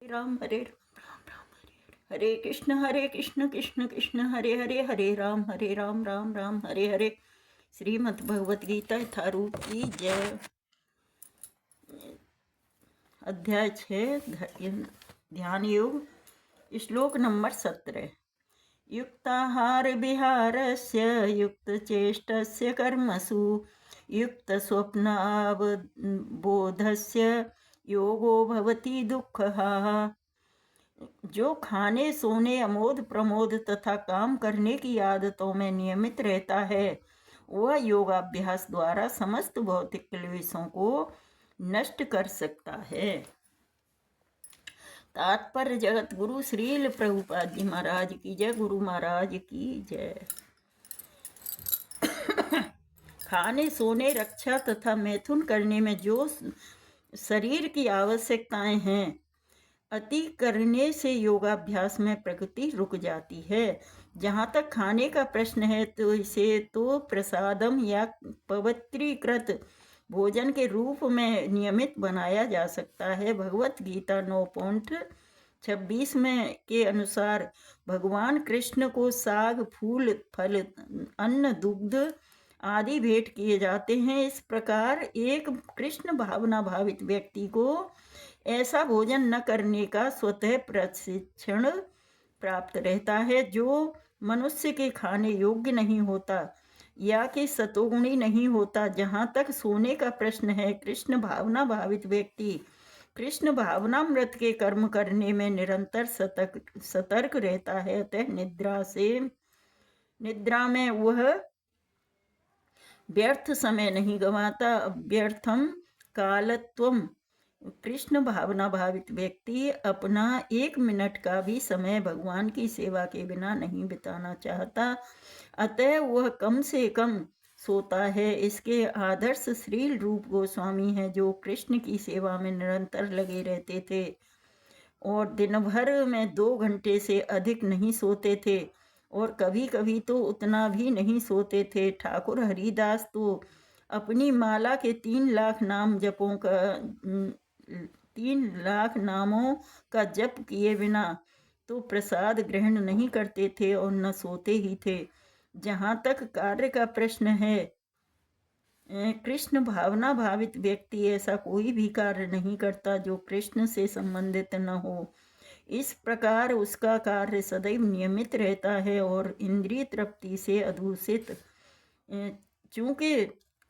हरे राम राम हरे कृष्ण कृष्ण कृष्ण हरे हरे हरे राम राम हरे हरे। श्रीमद् भगवत गीता यथारूप की जय। अध्याय 6 ध्यान योग श्लोक नंबर 17। युक्ताहार विहारस्य युक्तचेष्टस्य कर्मसु युक्तस्वप्नावबोधस्य योगो भवति दुःखः। जो खाने सोने अमोद प्रमोद तथा काम करने की आदतों में नियमित रहता है वह योगाभ्यास द्वारा समस्त भौतिक क्लेशों को नष्ट कर सकता है। तात्पर्य जगत गुरु श्रील प्रभुपाद जी महाराज की जय। गुरु महाराज की जय। खाने सोने रक्षा तथा मैथुन करने में जो शरीर की आवश्यकताएं हैं अति करने से योगाभ्यास में प्रगति रुक जाती है। जहाँ तक खाने का प्रश्न है तो इसे तो प्रसादम या पवित्रीकृत भोजन के रूप में नियमित बनाया जा सकता है। भगवत गीता 9.26 में के अनुसार भगवान कृष्ण को साग फूल फल अन्न दुग्ध आदि भेंट किए जाते हैं। इस प्रकार एक कृष्ण भावना भावित व्यक्ति को ऐसा भोजन न करने का स्वतः प्रशिक्षण प्राप्त रहता है जो मनुष्य के खाने योग्य नहीं होता या कि सतोगुणी नहीं होता। जहाँ तक सोने का प्रश्न है, कृष्ण भावना भावित व्यक्ति कृष्ण भावनामृत के कर्म करने में निरंतर सतर्क रहता है। अतः निद्रा में वह व्यर्थ समय नहीं गंवाता। व्यर्थम कालत्वम। कृष्ण भावना भावित व्यक्ति अपना 1 मिनट का भी समय भगवान की सेवा के बिना नहीं बिताना चाहता, अतः वह कम से कम सोता है। इसके आदर्श श्रील रूप गोस्वामी हैं जो कृष्ण की सेवा में निरंतर लगे रहते थे और दिन भर में 2 घंटे से अधिक नहीं सोते थे और कभी कभी तो उतना भी नहीं सोते थे। ठाकुर हरिदास तो अपनी माला के 3 लाख नाम जपों का 3 लाख नामों का जप किए बिना तो प्रसाद ग्रहण नहीं करते थे और न सोते ही थे। जहाँ तक कार्य का प्रश्न है, कृष्ण भावना भावित व्यक्ति ऐसा कोई भी कार्य नहीं करता जो कृष्ण से संबंधित न हो। इस प्रकार उसका कार्य सदैव नियमित रहता है और इंद्रिय तृप्ति से अदूषित। चूंकि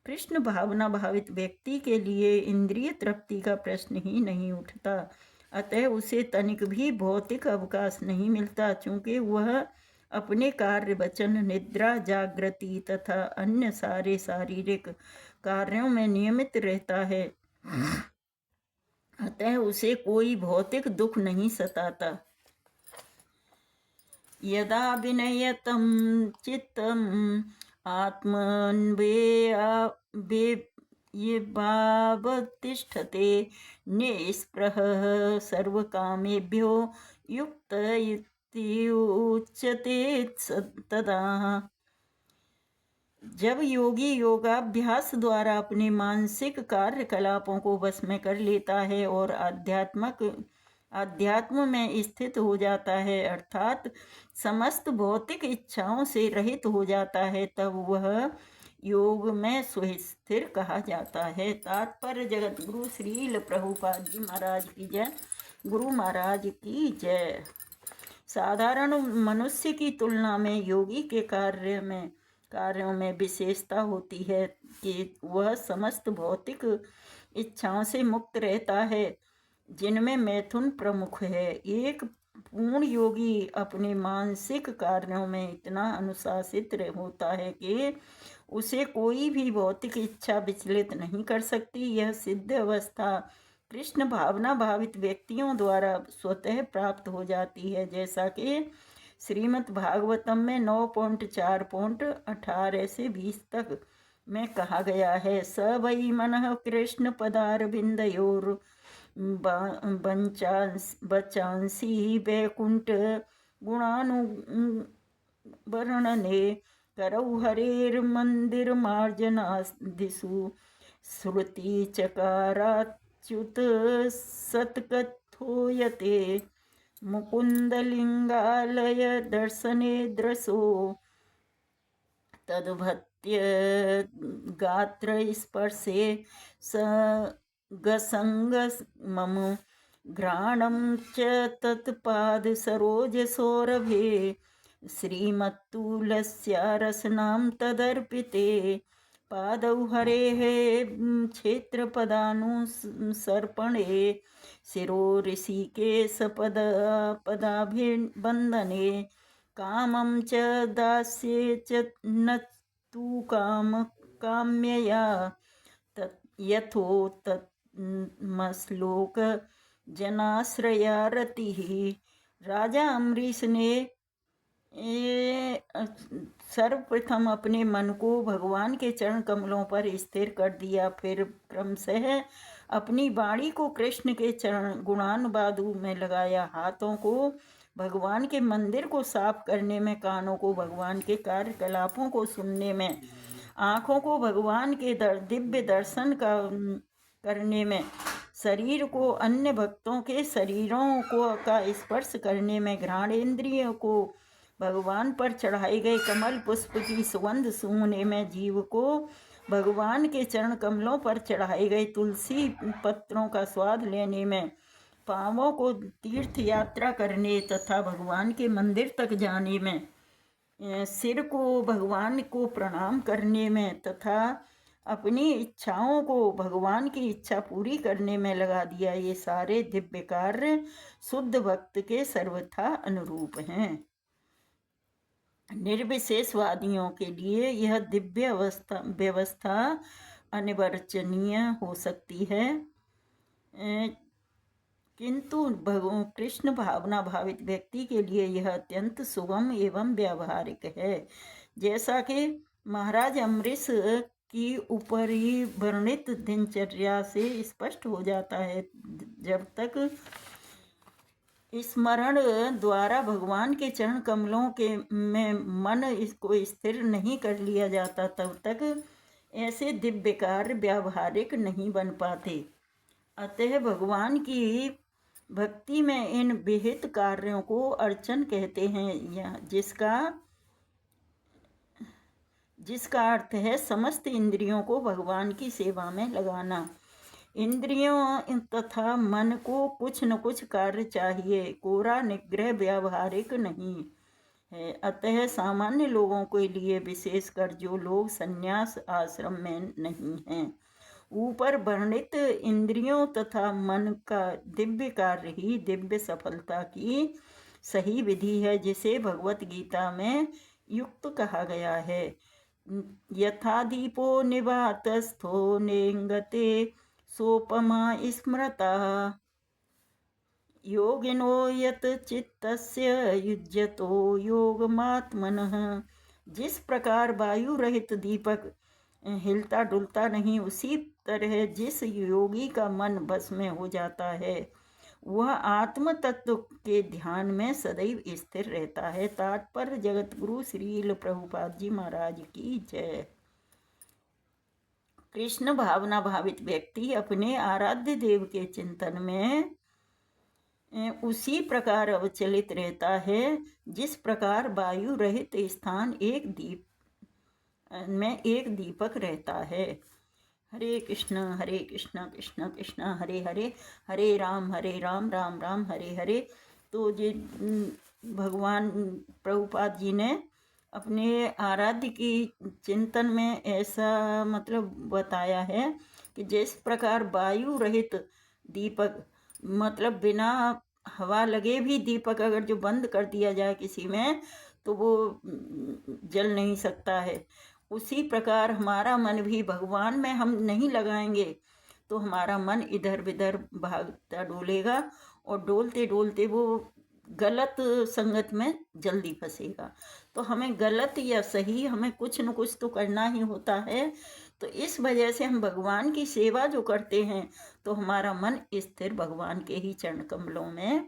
कृष्ण भावना भावित व्यक्ति के लिए इंद्रिय तृप्ति का प्रश्न ही नहीं उठता, अतः उसे तनिक भी भौतिक अवकाश नहीं मिलता। चूंकि वह अपने कार्य वचन निद्रा जागृति तथा अन्य सारे शारीरिक कार्यों में नियमित रहता है, अतः उसे कोई भौतिक दुख नहीं सताता। यदा विनयतं चित्तम् आत्मन्वेयावतिष्ठते निःस्पृहः सर्वकामेभ्यो युक्त इत्युच्यते तदा। जब योगी योगाभ्यास द्वारा अपने मानसिक कार्यकलापों को वश में कर लेता है और अध्यात्म में स्थित हो जाता है, अर्थात समस्त भौतिक इच्छाओं से रहित हो जाता है, तब वह योग में सुस्थिर कहा जाता है। तात्पर्य जगत गुरु श्रील प्रभुपाद जी महाराज की जय। गुरु महाराज की जय। साधारण मनुष्य की तुलना में योगी के कार्यों में विशेषता होती है कि वह समस्त भौतिक इच्छाओं से मुक्त रहता है जिनमें मैथुन प्रमुख है। एक पूर्ण योगी अपने मानसिक कार्यों में इतना अनुशासित होता है कि उसे कोई भी भौतिक इच्छा विचलित नहीं कर सकती। यह सिद्ध अवस्था कृष्ण भावना भावित व्यक्तियों द्वारा स्वतः प्राप्त हो जाती है, जैसा कि श्रीमद् भागवतम में 9.4.18 से 20 तक में कहा गया है। स वै मनः कृष्ण पदारविंदयोर बचांसी वैकुंठ गुणानुवर्णने करौ हरेर्मन्दिरमार्जनादिषु श्रुति चकाराच्युत स्थूयते मुकुन्दलिङ्गालय दर्शने द्रसो तद्भत्य गात्रस्पर्शे गसङ्गमम घ्राणं च तत्पादसरोजसौरभे श्रीमत्तुलस्या रसनां तदर्पिते पादौ हरेः क्षेत्रपदानुसर्पणे शिरो ऋषिकेशपदाभिवन्दने कामं च दास्ये च न तु काम्यया यथोत्तमश्लोक जनाश्रया रतिः। राजा अम्बरीश ने सर्वप्रथम अपने मन को भगवान के चरण कमलों पर स्थिर कर दिया, फिर क्रमशः अपनी वाणी को कृष्ण के चरण गुणानुवादों में लगाया, हाथों को भगवान के मंदिर को साफ करने में, कानों को भगवान के कार्यकलापों को सुनने में, आँखों को भगवान के दिव्य दर्शन करने में, शरीर को अन्य भक्तों के शरीरों का स्पर्श करने में, घ्राणेन्द्रियों को भगवान पर चढ़ाए गए कमल पुष्प की सुगंध सूंघने में, जीव को भगवान के चरण कमलों पर चढ़ाए गए तुलसी पत्रों का स्वाद लेने में, पांवों को तीर्थ यात्रा करने तथा भगवान के मंदिर तक जाने में, सिर को भगवान को प्रणाम करने में तथा अपनी इच्छाओं को भगवान की इच्छा पूरी करने में लगा दिया। ये सारे दिव्य कार्य शुद्ध भक्त के सर्वथा अनुरूप हैं। निर्विशेषवादियों के लिए यह दिव्य व्यवस्था अनिर्वचनीय हो सकती है, किंतु कृष्ण भावना भावित व्यक्ति के लिए यह अत्यंत सुगम एवं व्यावहारिक है। जैसा कि महाराज अम्बरीश की ऊपरी वर्णित दिनचर्या से स्पष्ट हो जाता है, जब तक स्मरण द्वारा भगवान के चरण कमलों के में मन इसको स्थिर नहीं कर लिया जाता, तब तक ऐसे दिव्य कार्य व्यावहारिक नहीं बन पाते। अतः भगवान की भक्ति में इन विहित कार्यों को अर्चन कहते हैं, जिसका अर्थ है समस्त इंद्रियों को भगवान की सेवा में लगाना। इंद्रियों तथा मन को कुछ न कुछ कार्य चाहिए, कोरा निग्रह व्यावहारिक नहीं है। अतः सामान्य लोगों के लिए, विशेषकर जो लोग संन्यास आश्रम में नहीं हैं, ऊपर वर्णित इंद्रियों तथा मन का दिव्य कार्य ही दिव्य सफलता की सही विधि है, जिसे भगवत गीता में युक्त कहा गया है। यथा दीपो निवातस्थो नेंगते सोपमा स्मृता योगिनो यत चित्तस्य युज्यतो योगमात्मनः। जिस प्रकार वायु रहित दीपक हिलता डुलता नहीं, उसी तरह जिस योगी का मन बस में हो जाता है, वह आत्म तत्व के ध्यान में सदैव स्थिर रहता है। तात्पर्य जगत गुरु श्रील प्रभुपाद जी महाराज की जय। कृष्ण भावना भावित व्यक्ति अपने आराध्य देव के चिंतन में उसी प्रकार अवचलित रहता है, जिस प्रकार वायु रहित स्थान एक दीपक रहता है। हरे कृष्ण कृष्ण कृष्ण हरे हरे, हरे राम राम राम हरे हरे। तो ये भगवान प्रभुपाद जी ने अपने आराध्य की चिंतन में ऐसा मतलब बताया है कि जिस प्रकार वायु रहित दीपक, मतलब बिना हवा लगे भी दीपक अगर जो बंद कर दिया जाए किसी में, तो वो जल नहीं सकता है। उसी प्रकार हमारा मन भी भगवान में हम नहीं लगाएंगे तो हमारा मन इधर उधर भागता डोलेगा, और डोलते डोलते वो गलत संगत में जल्दी फंसेगा। तो हमें गलत या सही, हमें कुछ न कुछ तो करना ही होता है। तो इस वजह से हम भगवान की सेवा जो करते हैं, तो हमारा मन स्थिर भगवान के ही चरण कमलों में,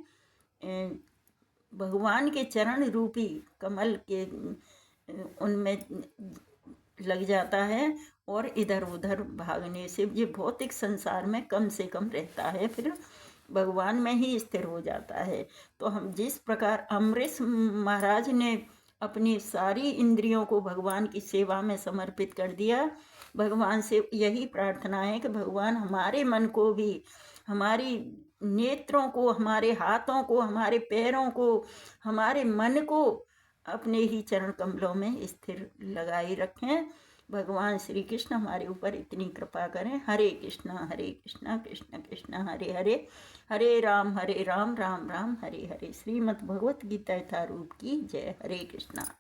भगवान के चरण रूपी कमल के उनमें लग जाता है, और इधर उधर भागने से ये भौतिक संसार में कम से कम रहता है। फिर भगवान में ही स्थिर हो जाता है। तो हम जिस प्रकार अमरीश महाराज ने अपनी सारी इंद्रियों को भगवान की सेवा में समर्पित कर दिया, भगवान से यही प्रार्थना है कि भगवान हमारे मन को भी, हमारी नेत्रों को, हमारे हाथों को, हमारे पैरों को, हमारे मन को अपने ही चरण कमलों में स्थिर लगाए रखें। भगवान श्री कृष्ण हमारे ऊपर इतनी कृपा करें। हरे कृष्णा कृष्ण कृष्ण हरे हरे, हरे राम राम राम हरे हरे। श्रीमद् भगवत गीता यथारूप की जय। हरे कृष्णा।